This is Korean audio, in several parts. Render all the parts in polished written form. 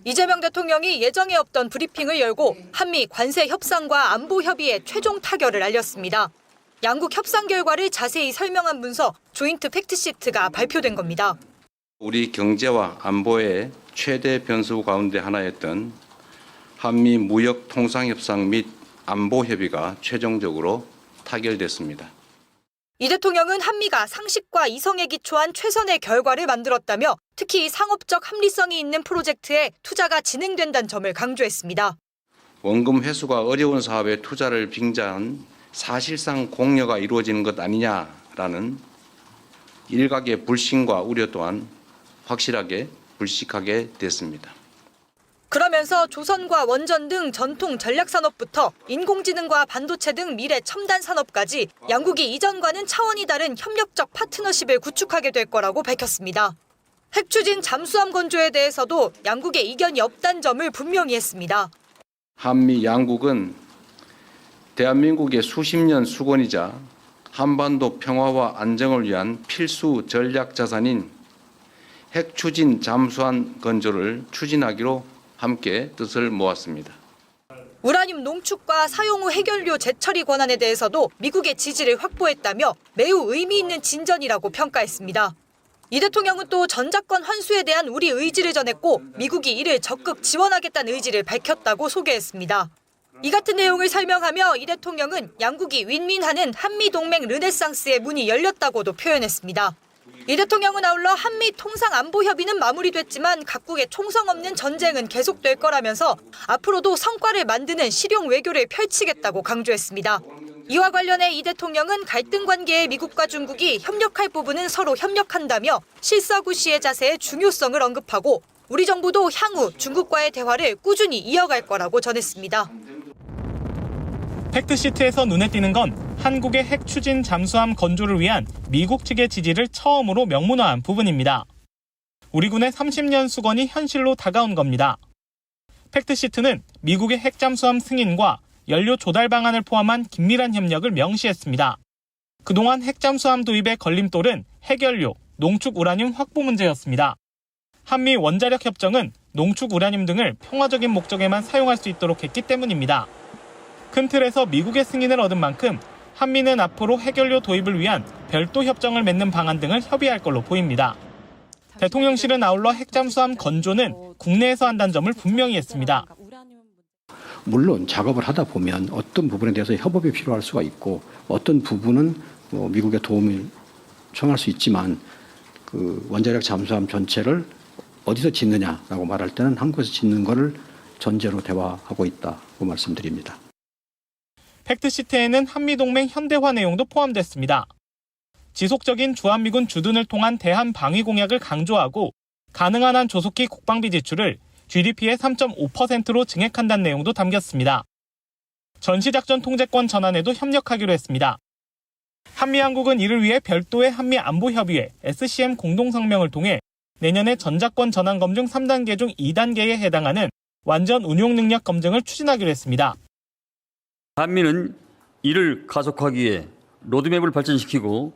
이재명 대통령이 예정에 없던 브리핑을 열고 한미 관세 협상과 안보 협의의 최종 타결을 알렸습니다. 양국 협상 결과를 자세히 설명한 문서 조인트 팩트시트가 발표된 겁니다. 우리 경제와 안보의 최대 변수 가운데 하나였던 한미 무역 통상 협상 및 안보 협의가 최종적으로 타결됐습니다. 이 대통령은 한미가 상식과 이성에 기초한 최선의 결과를 만들었다며 특히 상업적 합리성이 있는 프로젝트에 투자가 진행된다는 점을 강조했습니다. 원금 회수가 어려운 사업에 투자를 빙자한 사실상 공여가 이루어지는 것 아니냐라는 일각의 불신과 우려 또한 확실하게 불식하게 됐습니다. 그러면서 조선과 원전 등 전통 전략산업부터 인공지능과 반도체 등 미래 첨단 산업까지 양국이 이전과는 차원이 다른 협력적 파트너십을 구축하게 될 거라고 밝혔습니다. 핵 추진 잠수함 건조에 대해서도 양국의 이견이 없다는 점을 분명히 했습니다. 한미 양국은 대한민국의 수십 년 수건이자 한반도 평화와 안정을 위한 필수 전략 자산인 핵 추진 잠수함 건조를 추진하기로 함께 뜻을 모았습니다. 우라늄 농축과 사용 후 해결료 재처리 권한에 대해서도 미국의 지지를 확보했다며 매우 의미 있는 진전이라고 평가했습니다. 이 대통령은 또 전작권 환수에 대한 우리 의지를 전했고 미국이 이를 적극 지원하겠다는 의지를 밝혔다고 소개했습니다. 이 같은 내용을 설명하며 이 대통령은 양국이 윈윈하는 한미동맹 르네상스의 문이 열렸다고도 표현했습니다. 이 대통령은 아울러 한미 통상 안보 협의는 마무리됐지만 각국의 총성 없는 전쟁은 계속될 거라면서 앞으로도 성과를 만드는 실용 외교를 펼치겠다고 강조했습니다. 이와 관련해 이 대통령은 갈등 관계의 미국과 중국이 협력할 부분은 서로 협력한다며 실사구시의 자세의 중요성을 언급하고 우리 정부도 향후 중국과의 대화를 꾸준히 이어갈 거라고 전했습니다. 팩트시트에서 눈에 띄는 건 한국의 핵 추진 잠수함 건조를 위한 미국 측의 지지를 처음으로 명문화한 부분입니다. 우리 군의 30년 수건이 현실로 다가온 겁니다. 팩트시트는 미국의 핵 잠수함 승인과 연료 조달 방안을 포함한 긴밀한 협력을 명시했습니다. 그동안 핵 잠수함 도입의 걸림돌은 핵연료, 농축 우라늄 확보 문제였습니다. 한미 원자력 협정은 농축 우라늄 등을 평화적인 목적에만 사용할 수 있도록 했기 때문입니다. 큰 틀에서 미국의 승인을 얻은 만큼 한미는 앞으로 핵연료 도입을 위한 별도 협정을 맺는 방안 등을 협의할 걸로 보입니다. 대통령실은 아울러 핵잠수함 건조는 국내에서 한다는 점을 분명히 했습니다. 물론 작업을 하다 보면 어떤 부분에 대해서 협업이 필요할 수가 있고 어떤 부분은 미국의 도움을 청할 수 있지만 그 원자력 잠수함 전체를 어디서 짓느냐라고 말할 때는 한국에서 짓는 거를 전제로 대화하고 있다고 말씀드립니다. 팩트시트에는 한미동맹 현대화 내용도 포함됐습니다. 지속적인 주한미군 주둔을 통한 대한 방위 공약을 강조하고 가능한 한 조속히 국방비 지출을 GDP의 3.5%로 증액한다는 내용도 담겼습니다. 전시작전 통제권 전환에도 협력하기로 했습니다. 한미양국은 이를 위해 별도의 한미안보협의회 SCM 공동성명을 통해 내년에 전작권 전환 검증 3단계 중 2단계에 해당하는 완전 운용 능력 검증을 추진하기로 했습니다. 한미는 이를 가속하기 위해 로드맵을 발전시키고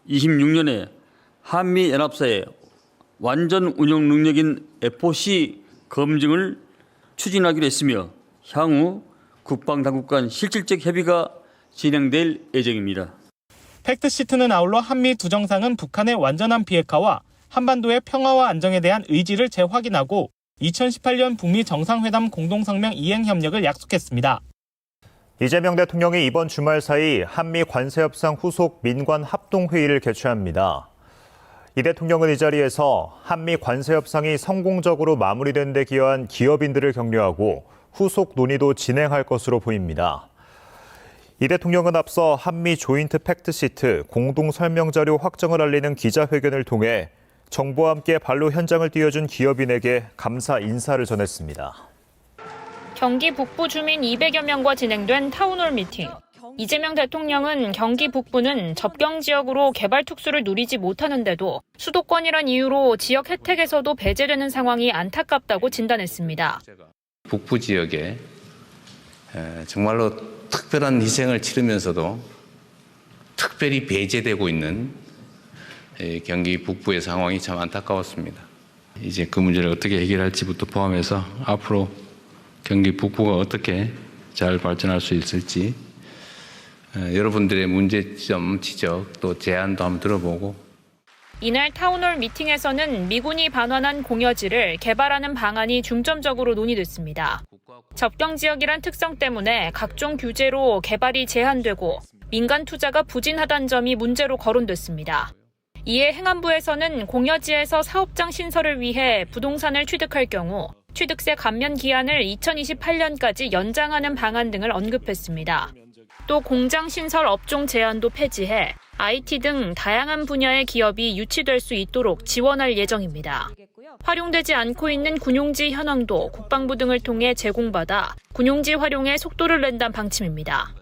26년에 한미연합사의 완전 운용 능력인 FOC 검증을 추진하기로 했으며 향후 국방당국 간 실질적 협의가 진행될 예정입니다. 팩트시트는 아울러 한미 두 정상은 북한의 완전한 비핵화와 한반도의 평화와 안정에 대한 의지를 재확인하고 2018년 북미 정상회담 공동성명 이행 협력을 약속했습니다. 이재명 대통령이 이번 주말 사이 한미 관세협상 후속 민관 합동회의를 개최합니다. 이 대통령은 이 자리에서 한미 관세협상이 성공적으로 마무리된 데 기여한 기업인들을 격려하고 후속 논의도 진행할 것으로 보입니다. 이 대통령은 앞서 한미 조인트 팩트시트 공동설명자료 확정을 알리는 기자회견을 통해 정부와 함께 발로 현장을 띄워준 기업인에게 감사 인사를 전했습니다. 경기 북부 주민 200여 명과 진행된 타운홀 미팅. 이재명 대통령은 경기 북부는 접경 지역으로 개발 특수를 누리지 못하는데도 수도권이란 이유로 지역 혜택에서도 배제되는 상황이 안타깝다고 진단했습니다. 북부 지역에 정말로 특별한 희생을 치르면서도 특별히 배제되고 있는 경기 북부의 상황이 참 안타까웠습니다. 이제 그 문제를 어떻게 해결할지부터 포함해서 앞으로 경기 북부가 어떻게 잘 발전할 수 있을지 여러분들의 문제점, 지적, 또 제안도 한번 들어보고 이날 타운홀 미팅에서는 미군이 반환한 공여지를 개발하는 방안이 중점적으로 논의됐습니다. 접경 지역이란 특성 때문에 각종 규제로 개발이 제한되고 민간 투자가 부진하다는 점이 문제로 거론됐습니다. 이에 행안부에서는 공여지에서 사업장 신설을 위해 부동산을 취득할 경우 취득세 감면 기한을 2028년까지 연장하는 방안 등을 언급했습니다. 또 공장 신설 업종 제한도 폐지해 IT 등 다양한 분야의 기업이 유치될 수 있도록 지원할 예정입니다. 활용되지 않고 있는 군용지 현황도 국방부 등을 통해 제공받아 군용지 활용에 속도를 낸다는 방침입니다.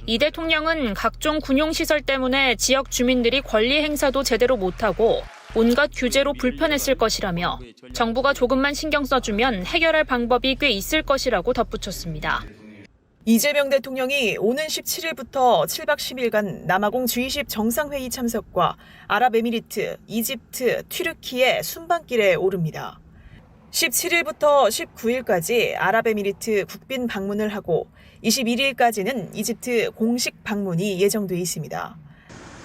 이 대통령은 각종 군용시설 때문에 지역 주민들이 권리 행사도 제대로 못하고 온갖 규제로 불편했을 것이라며 정부가 조금만 신경 써주면 해결할 방법이 꽤 있을 것이라고 덧붙였습니다. 이재명 대통령이 오는 17일부터 7박 10일간 남아공 G20 정상회의 참석과 아랍에미리트, 이집트, 튀르키예 순방길에 오릅니다. 17일부터 19일까지 아랍에미리트 국빈 방문을 하고 21일까지는 이집트 공식 방문이 예정돼 있습니다.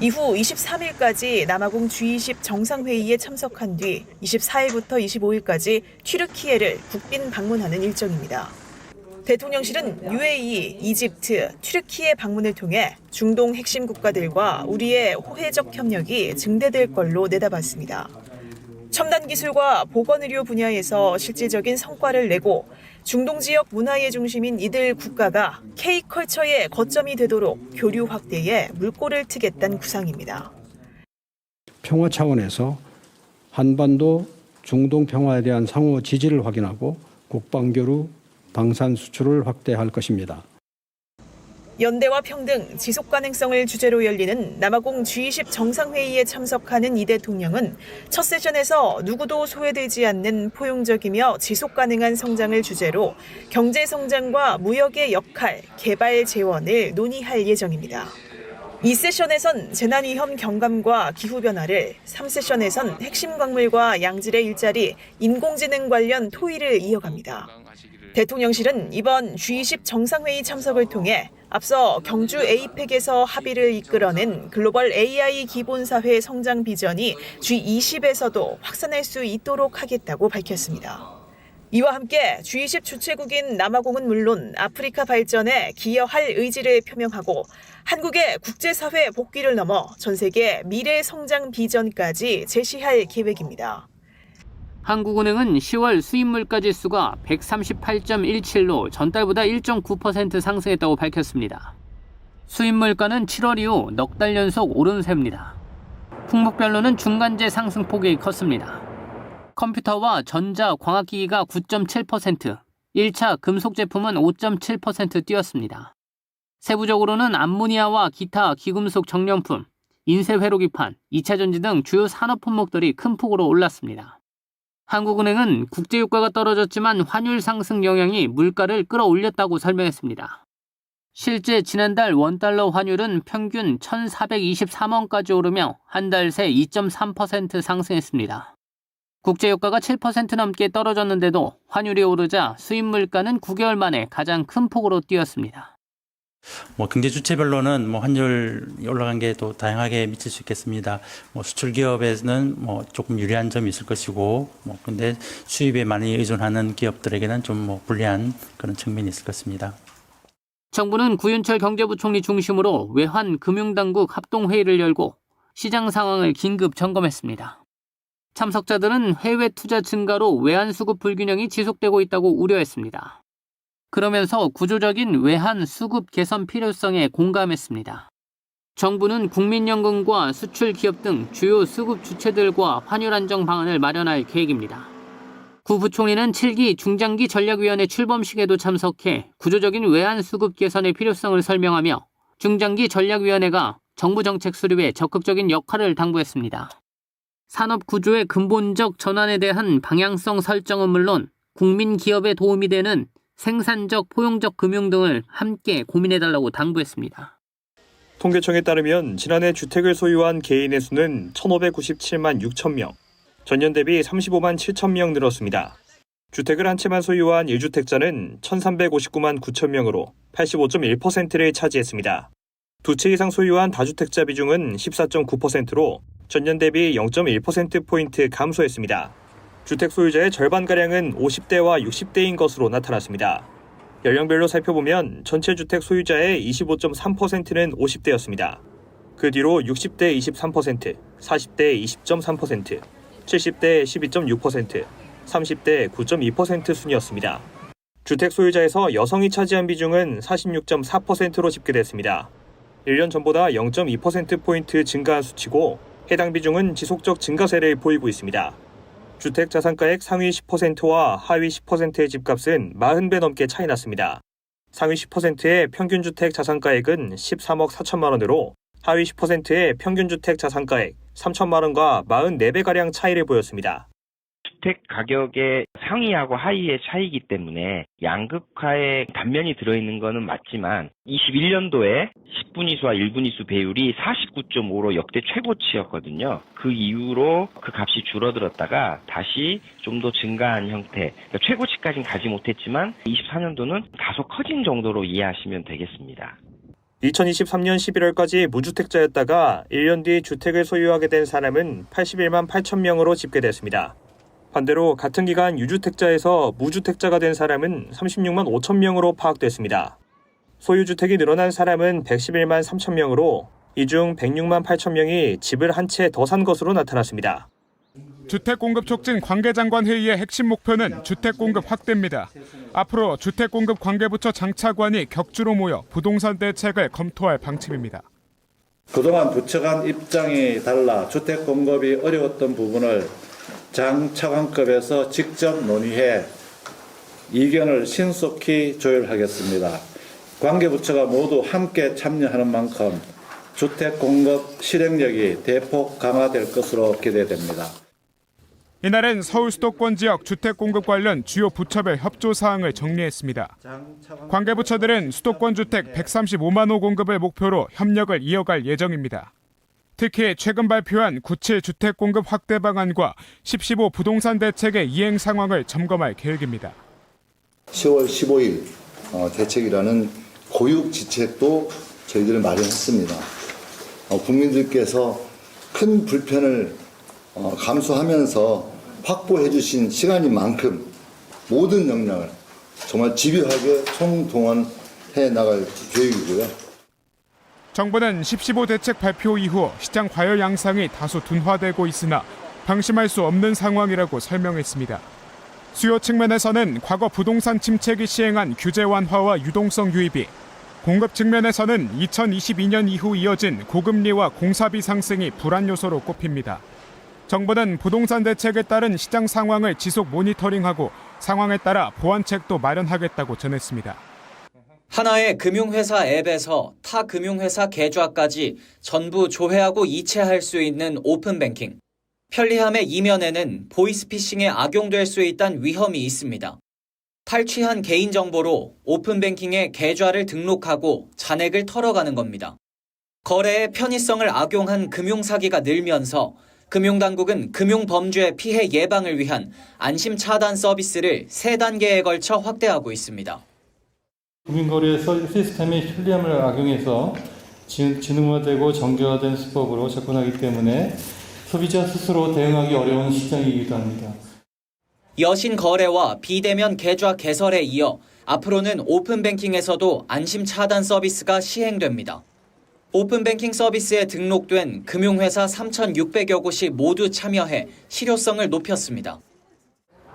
이후 23일까지 남아공 G20 정상회의에 참석한 뒤 24일부터 25일까지 튀르키예를 국빈 방문하는 일정입니다. 대통령실은 UAE, 이집트, 튀르키예 방문을 통해 중동 핵심 국가들과 우리의 호혜적 협력이 증대될 걸로 내다봤습니다. 첨단 기술과 보건의료 분야에서 실질적인 성과를 내고 중동 지역 문화의 중심인 이들 국가가 K컬처의 거점이 되도록 교류 확대에 물꼬를 트겠다는 구상입니다. 평화 차원에서 한반도 중동 평화에 대한 상호 지지를 확인하고 국방교류 방산 수출을 확대할 것입니다. 연대와 평등, 지속 가능성을 주제로 열리는 남아공 G20 정상회의에 참석하는 이 대통령은 첫 세션에서 누구도 소외되지 않는 포용적이며 지속 가능한 성장을 주제로 경제 성장과 무역의 역할, 개발 재원을 논의할 예정입니다. 2세션에선 재난위험 경감과 기후변화를, 3세션에선 핵심 광물과 양질의 일자리, 인공지능 관련 토의를 이어갑니다. 대통령실은 이번 G20 정상회의 참석을 통해 앞서 경주 APEC에서 합의를 이끌어낸 글로벌 AI 기본사회 성장 비전이 G20에서도 확산할 수 있도록 하겠다고 밝혔습니다. 이와 함께 G20 주최국인 남아공은 물론 아프리카 발전에 기여할 의지를 표명하고 한국의 국제사회 복귀를 넘어 전 세계 미래 성장 비전까지 제시할 계획입니다. 한국은행은 10월 수입물가 지수가 138.17로 전달보다 1.9% 상승했다고 밝혔습니다. 수입물가는 7월 이후 넉 달 연속 오름세입니다. 품목별로는 중간재 상승폭이 컸습니다. 컴퓨터와 전자, 광학기기가 9.7%, 1차 금속 제품은 5.7% 뛰었습니다. 세부적으로는 암모니아와 기타 기금속 정령품, 인쇄 회로기판, 2차 전지 등 주요 산업 품목들이 큰 폭으로 올랐습니다. 한국은행은 국제유가가 떨어졌지만 환율 상승 영향이 물가를 끌어올렸다고 설명했습니다. 실제 지난달 원달러 환율은 평균 1,423원까지 오르며 한 달 새 2.3% 상승했습니다. 국제유가가 7% 넘게 떨어졌는데도 환율이 오르자 수입 물가는 9개월 만에 가장 큰 폭으로 뛰었습니다. 경제 주체별로는 환율이 올라간 게 또 다양하게 미칠 수 있겠습니다. 수출 기업에는 조금 유리한 점이 있을 것이고, 근데 수입에 많이 의존하는 기업들에게는 좀 불리한 그런 측면이 있을 것입니다. 정부는 구윤철 경제부총리 중심으로 외환 금융당국 합동회의를 열고 시장 상황을 긴급 점검했습니다. 참석자들은 해외 투자 증가로 외환 수급 불균형이 지속되고 있다고 우려했습니다. 그러면서 구조적인 외환 수급 개선 필요성에 공감했습니다. 정부는 국민연금과 수출 기업 등 주요 수급 주체들과 환율 안정 방안을 마련할 계획입니다. 구 부총리는 7기 중장기 전략위원회 출범식에도 참석해 구조적인 외환 수급 개선의 필요성을 설명하며 중장기 전략위원회가 정부 정책 수립에 적극적인 역할을 당부했습니다. 산업 구조의 근본적 전환에 대한 방향성 설정은 물론 국민 기업에 도움이 되는 생산적, 포용적 금융 등을 함께 고민해달라고 당부했습니다. 통계청에 따르면 지난해 주택을 소유한 개인의 수는 1,597만 6천 명, 전년 대비 35만 7천 명 늘었습니다. 주택을 한 채만 소유한 1주택자는 1,359만 9천 명으로 85.1%를 차지했습니다. 두 채 이상 소유한 다주택자 비중은 14.9%로 전년 대비 0.1%포인트 감소했습니다. 주택 소유자의 절반가량은 50대와 60대인 것으로 나타났습니다. 연령별로 살펴보면 전체 주택 소유자의 25.3%는 50대였습니다. 그 뒤로 60대 23%, 40대 20.3%, 70대 12.6%, 30대 9.2% 순이었습니다. 주택 소유자에서 여성이 차지한 비중은 46.4%로 집계됐습니다. 1년 전보다 0.2%포인트 증가한 수치고 해당 비중은 지속적 증가세를 보이고 있습니다. 주택 자산가액 상위 10%와 하위 10%의 집값은 40배 넘게 차이 났습니다. 상위 10%의 평균 주택 자산가액은 13억 4천만 원으로 하위 10%의 평균 주택 자산가액 3천만 원과 44배가량 차이를 보였습니다. 주택 가격의 상위하고 하위의 차이이기 때문에 양극화의 단면이 들어있는 것은 맞지만 21년도에 10분위수와 1분위수 배율이 49.5로 역대 최고치였거든요. 그 이후로 그 값이 줄어들었다가 다시 좀 더 증가한 형태, 그러니까 최고치까지는 가지 못했지만 24년도는 다소 커진 정도로 이해하시면 되겠습니다. 2023년 11월까지 무주택자였다가 1년 뒤 주택을 소유하게 된 사람은 81만 8천 명으로 집계됐습니다. 반대로 같은 기간 유주택자에서 무주택자가 된 사람은 36만 5천 명으로 파악됐습니다. 소유주택이 늘어난 사람은 111만 3천 명으로 이 중 106만 8천 명이 집을 한 채 더 산 것으로 나타났습니다. 주택공급촉진 관계장관 회의의 핵심 목표는 주택공급 확대입니다. 앞으로 주택공급 관계부처 장차관이 격주로 모여 부동산 대책을 검토할 방침입니다. 그동안 부처 간 입장이 달라 주택공급이 어려웠던 부분을 장차관급에서 직접 논의해 이견을 신속히 조율하겠습니다. 관계부처가 모두 함께 참여하는 만큼 주택공급 실행력이 대폭 강화될 것으로 기대됩니다. 이날은 서울 수도권 지역 주택공급 관련 주요 부처별 협조 사항을 정리했습니다. 관계부처들은 수도권 주택 135만 호 공급을 목표로 협력을 이어갈 예정입니다. 특히 최근 발표한 97 주택공급 확대 방안과 10.15 부동산 대책의 이행 상황을 점검할 계획입니다. 10월 15일 대책이라는 고육지책도 저희들은 마련했습니다. 국민들께서 큰 불편을 감수하면서 확보해 주신 시간인 만큼 모든 역량을 정말 집요하게 총동원해 나갈 계획이고요. 정부는 10.15 대책 발표 이후 시장 과열 양상이 다소 둔화되고 있으나 방심할 수 없는 상황이라고 설명했습니다. 수요 측면에서는 과거 부동산 침체기 시행한 규제 완화와 유동성 유입이, 공급 측면에서는 2022년 이후 이어진 고금리와 공사비 상승이 불안 요소로 꼽힙니다. 정부는 부동산 대책에 따른 시장 상황을 지속 모니터링하고 상황에 따라 보완책도 마련하겠다고 전했습니다. 하나의 금융회사 앱에서 타 금융회사 계좌까지 전부 조회하고 이체할 수 있는 오픈뱅킹. 편리함의 이면에는 보이스피싱에 악용될 수 있다는 위험이 있습니다. 탈취한 개인정보로 오픈뱅킹에 계좌를 등록하고 잔액을 털어가는 겁니다. 거래의 편의성을 악용한 금융사기가 늘면서 금융당국은 금융범죄 피해 예방을 위한 안심 차단 서비스를 3단계에 걸쳐 확대하고 있습니다. 금융거래 시스템의 편리함을 악용해서 지능화되고 정교화된 수법으로 접근하기 때문에 소비자 스스로 대응하기 어려운 시장이기도 합니다. 여신 거래와 비대면 계좌 개설에 이어 앞으로는 오픈뱅킹에서도 안심 차단 서비스가 시행됩니다. 오픈뱅킹 서비스에 등록된 금융회사 3,600여 곳이 모두 참여해 실효성을 높였습니다.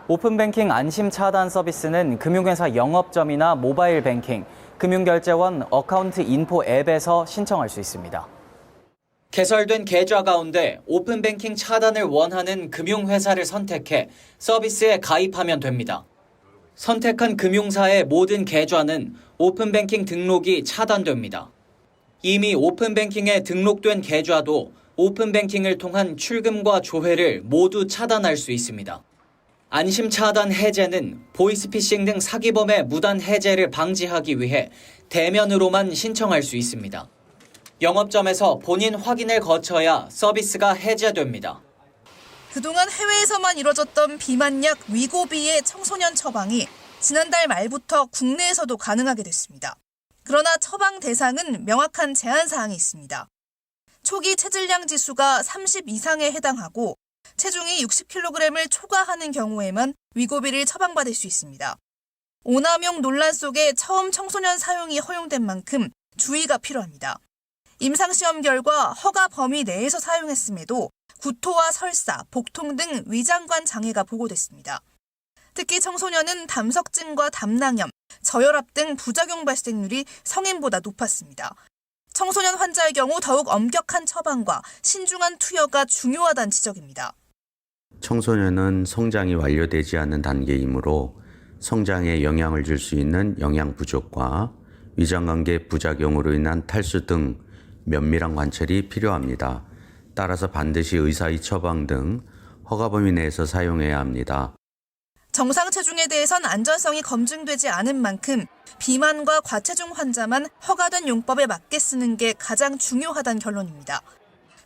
오픈뱅킹 안심 차단 서비스는 금융회사 영업점이나 모바일 뱅킹, 금융결제원 어카운트 인포 앱에서 신청할 수 있습니다. 개설된 계좌 가운데 오픈뱅킹 차단을 원하는 금융회사를 선택해 서비스에 가입하면 됩니다. 선택한 금융사의 모든 계좌는 오픈뱅킹 등록이 차단됩니다. 이미 오픈뱅킹에 등록된 계좌도 오픈뱅킹을 통한 출금과 조회를 모두 차단할 수 있습니다. 안심 차단 해제는 보이스피싱 등 사기범의 무단 해제를 방지하기 위해 대면으로만 신청할 수 있습니다. 영업점에서 본인 확인을 거쳐야 서비스가 해제됩니다. 그동안 해외에서만 이뤄졌던 비만약 위고비의 청소년 처방이 지난달 말부터 국내에서도 가능하게 됐습니다. 그러나 처방 대상은 명확한 제한 사항이 있습니다. 초기 체질량 지수가 30 이상에 해당하고 체중이 60kg을 초과하는 경우에만 위고비를 처방받을 수 있습니다. 오남용 논란 속에 처음 청소년 사용이 허용된 만큼 주의가 필요합니다. 임상시험 결과 허가 범위 내에서 사용했음에도 구토와 설사, 복통 등 위장관 장애가 보고됐습니다. 특히 청소년은 담석증과 담낭염, 저혈압 등 부작용 발생률이 성인보다 높았습니다. 청소년 환자의 경우 더욱 엄격한 처방과 신중한 투여가 중요하다는 지적입니다. 청소년은 성장이 완료되지 않은 단계이므로 성장에 영향을 줄 수 있는 영양 부족과 위장관계 부작용으로 인한 탈수 등 면밀한 관찰이 필요합니다. 따라서 반드시 의사의 처방 등 허가 범위 내에서 사용해야 합니다. 정상 체중에 대해선 안전성이 검증되지 않은 만큼 비만과 과체중 환자만 허가된 용법에 맞게 쓰는 게 가장 중요하다는 결론입니다.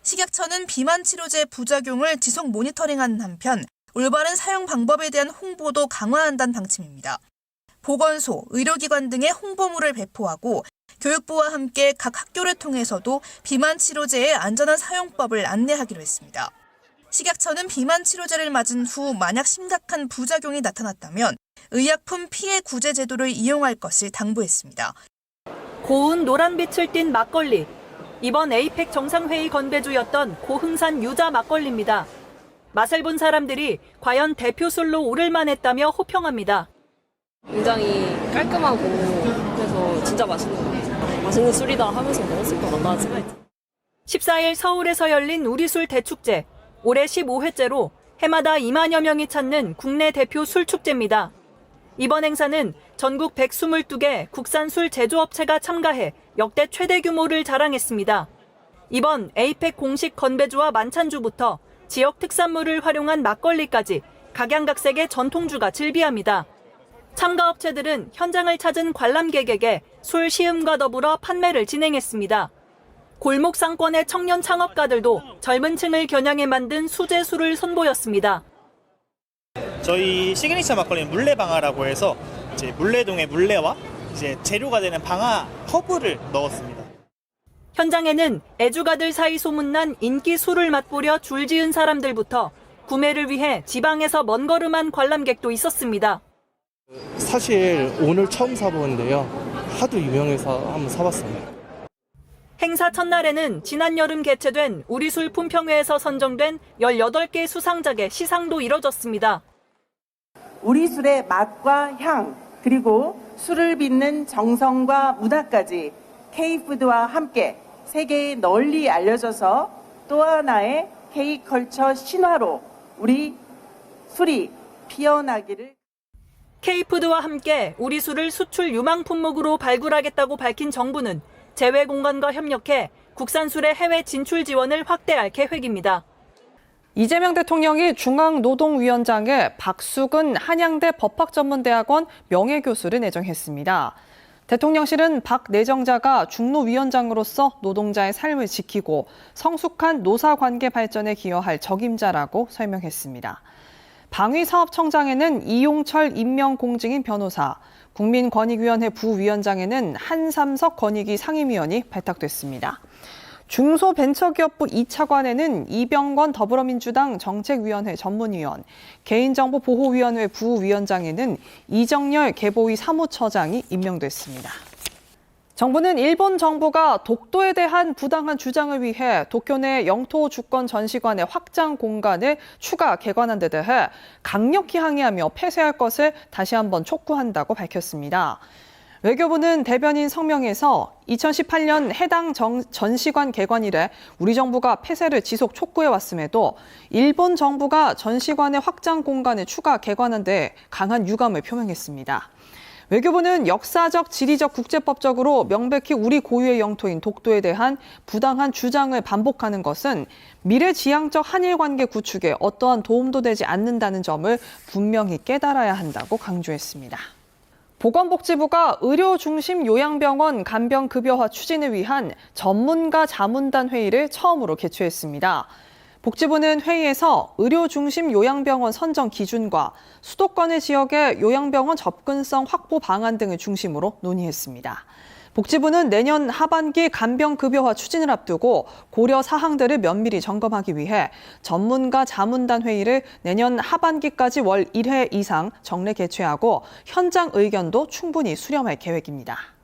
식약처는 비만 치료제 부작용을 지속 모니터링하는 한편 올바른 사용 방법에 대한 홍보도 강화한다는 방침입니다. 보건소, 의료기관 등의 홍보물을 배포하고 교육부와 함께 각 학교를 통해서도 비만 치료제의 안전한 사용법을 안내하기로 했습니다. 식약처는 비만 치료제를 맞은 후 만약 심각한 부작용이 나타났다면 의약품 피해 구제 제도를 이용할 것을 당부했습니다. 고운 노란빛을 띤 막걸리. 이번 에이펙 정상회의 건배주였던 고흥산 유자 막걸리입니다. 맛을 본 사람들이 과연 대표 술로 오를 만했다며 호평합니다. 굉장히 깔끔하고 그래서 진짜 맛있는 것 같아요. 맛있는 술이다 하면서 먹었을 것 같다는 생각이 들어요. 14일 서울에서 열린 우리술 대축제. 올해 15회째로 해마다 2만여 명이 찾는 국내 대표 술축제입니다. 이번 행사는 전국 122개 국산 술 제조업체가 참가해 역대 최대 규모를 자랑했습니다. 이번 에이펙 공식 건배주와 만찬주부터 지역 특산물을 활용한 막걸리까지 각양각색의 전통주가 즐비합니다. 참가업체들은 현장을 찾은 관람객에게 술 시음과 더불어 판매를 진행했습니다. 골목 상권의 청년 창업가들도 젊은 층을 겨냥해 만든 수제술을 선보였습니다. 저희 시그니처 막걸리는 물레방아라고 해서 이제 물레동의 물레와 이제 재료가 되는 방아 허브를 넣었습니다. 현장에는 애주가들 사이 소문난 인기 술을 맛보려 줄지은 사람들부터 구매를 위해 지방에서 먼 걸음한 관람객도 있었습니다. 사실 오늘 처음 사보는데요. 하도 유명해서 한번 사봤습니다. 행사 첫날에는 지난 여름 개최된 우리술 품평회에서 선정된 18개 수상작의 시상도 이뤄졌습니다. 우리 술의 맛과 향, 그리고 술을 빚는 정성과 문화까지 K푸드와 함께 세계에 널리 알려져서 또 하나의 K컬처 신화로 우리 술이 피어나기를. K푸드와 함께 우리 술을 수출 유망 품목으로 발굴하겠다고 밝힌 정부는 재외공간과 협력해 국산 술의 해외 진출 지원을 확대할 계획입니다. 이재명 대통령이 중앙노동위원장에 박수근 한양대 법학전문대학원 명예교수를 내정했습니다. 대통령실은 박 내정자가 중노위원장으로서 노동자의 삶을 지키고 성숙한 노사관계 발전에 기여할 적임자라고 설명했습니다. 방위사업청장에는 이용철 임명공증인 변호사, 국민권익위원회 부위원장에는 한삼석 권익위 상임위원이 발탁됐습니다. 중소벤처기업부 2차관에는 이병건 더불어민주당 정책위원회 전문위원, 개인정보보호위원회 부위원장에는 이정열 개보위 사무처장이 임명됐습니다. 정부는 일본 정부가 독도에 대한 부당한 주장을 위해 도쿄 내 영토 주권 전시관의 확장 공간을 추가 개관한 데 대해 강력히 항의하며 폐쇄할 것을 다시 한번 촉구한다고 밝혔습니다. 외교부는 대변인 성명에서 2018년 해당 전시관 개관 이래 우리 정부가 폐쇄를 지속 촉구해왔음에도 일본 정부가 전시관의 확장 공간을 추가 개관한 데 강한 유감을 표명했습니다. 외교부는 역사적, 지리적, 국제법적으로 명백히 우리 고유의 영토인 독도에 대한 부당한 주장을 반복하는 것은 미래지향적 한일 관계 구축에 어떠한 도움도 되지 않는다는 점을 분명히 깨달아야 한다고 강조했습니다. 보건복지부가 의료 중심 요양병원 간병급여화 추진을 위한 전문가 자문단 회의를 처음으로 개최했습니다. 복지부는 회의에서 의료 중심 요양병원 선정 기준과 수도권의 지역의 요양병원 접근성 확보 방안 등을 중심으로 논의했습니다. 복지부는 내년 하반기 간병급여화 추진을 앞두고 고려 사항들을 면밀히 점검하기 위해 전문가 자문단 회의를 내년 하반기까지 월 1회 이상 정례 개최하고 현장 의견도 충분히 수렴할 계획입니다.